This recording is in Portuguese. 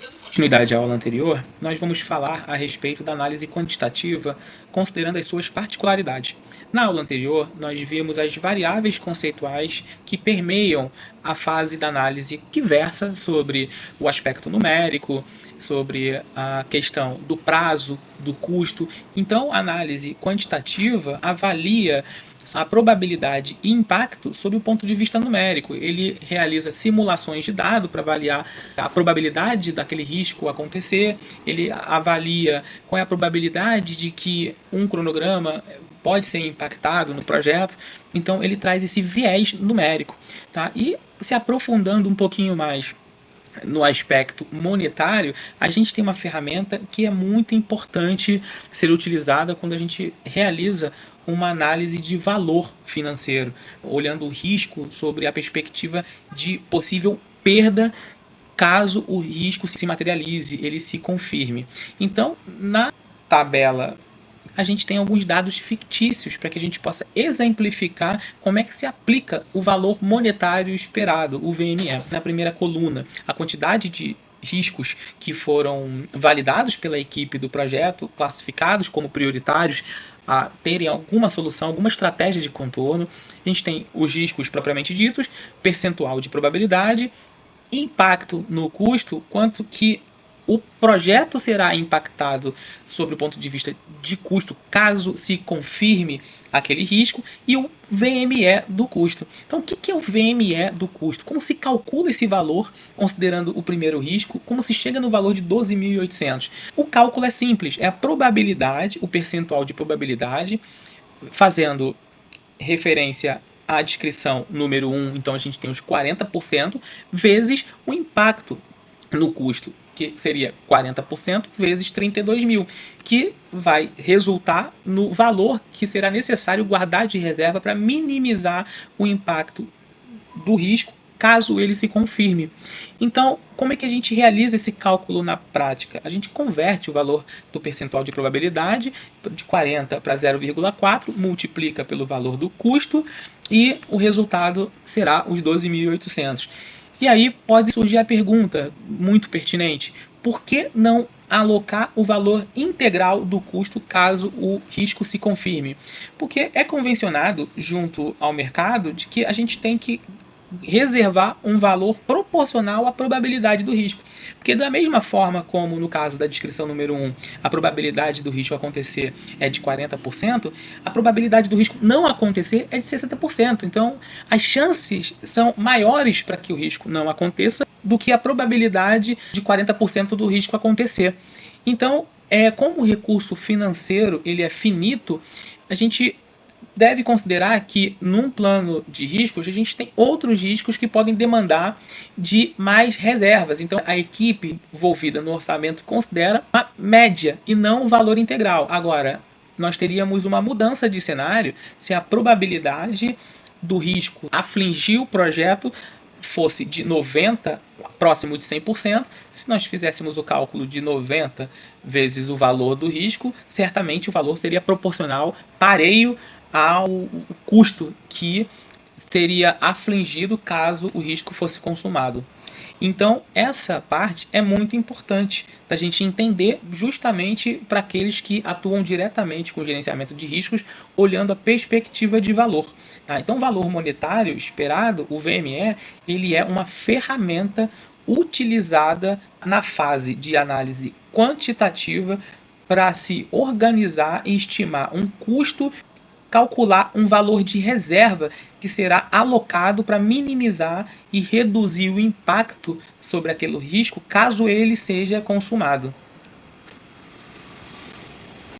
Dando continuidade à aula anterior, nós vamos falar a respeito da análise quantitativa, considerando as suas particularidades. Na aula anterior, nós vimos as variáveis conceituais que permeiam a fase da análise que versa sobre o aspecto numérico, sobre a questão do prazo, do custo. Então, a análise quantitativa avalia a probabilidade e impacto sob o ponto de vista numérico. Ele realiza simulações de dado para avaliar a probabilidade daquele risco acontecer, ele avalia qual é a probabilidade de que um cronograma pode ser impactado no projeto. Então ele traz esse viés numérico, tá? E se aprofundando um pouquinho mais no aspecto monetário, a gente tem uma ferramenta que é muito importante ser utilizada quando a gente realiza uma análise de valor financeiro, olhando o risco sobre a perspectiva de possível perda caso o risco se materialize, ele se confirme. Então, na tabela, a gente tem alguns dados fictícios para que a gente possa exemplificar como é que se aplica o valor monetário esperado, o VME. Na primeira coluna, a quantidade de riscos que foram validados pela equipe do projeto, classificados como prioritários a terem alguma solução, alguma estratégia de contorno. A gente tem os riscos propriamente ditos, percentual de probabilidade, impacto no custo, quanto que o projeto será impactado sobre o ponto de vista de custo caso se confirme aquele risco, e o VME do custo. Então, o que é o VME do custo? Como se calcula esse valor, considerando o primeiro risco? Como se chega no valor de 12.800? O cálculo é simples, é a probabilidade, o percentual de probabilidade, fazendo referência à descrição número 1, então a gente tem os 40%, vezes o impacto no custo, que seria 40% vezes 32 mil, que vai resultar no valor que será necessário guardar de reserva para minimizar o impacto do risco caso ele se confirme. Então, como é que a gente realiza esse cálculo na prática? A gente converte o valor do percentual de probabilidade de 40 para 0,4, multiplica pelo valor do custo e o resultado será os 12.800. E aí pode surgir a pergunta muito pertinente: por que não alocar o valor integral do custo caso o risco se confirme? Porque é convencionado junto ao mercado de que a gente tem que reservar um valor proporcional à probabilidade do risco. Porque da mesma forma como no caso da descrição número 1, a probabilidade do risco acontecer é de 40%, a probabilidade do risco não acontecer é de 60%. Então, as chances são maiores para que o risco não aconteça do que a probabilidade de 40% do risco acontecer. Então, como o recurso financeiro ele é finito, a gente deve considerar que num plano de riscos a gente tem outros riscos que podem demandar de mais reservas. Então a equipe envolvida no orçamento considera a média e não o valor integral. Agora, nós teríamos uma mudança de cenário se a probabilidade do risco afligir o projeto fosse de 90%, próximo de 100%, se nós fizéssemos o cálculo de 90 vezes o valor do risco, certamente o valor seria proporcional, pareio ao custo que seria afligido caso o risco fosse consumado. Então, essa parte é muito importante da gente entender justamente para aqueles que atuam diretamente com o gerenciamento de riscos, olhando a perspectiva de valor. Tá? Então, o valor monetário esperado, o VME, ele é uma ferramenta utilizada na fase de análise quantitativa para se organizar e estimar um custo, calcular um valor de reserva que será alocado para minimizar e reduzir o impacto sobre aquele risco caso ele seja consumado.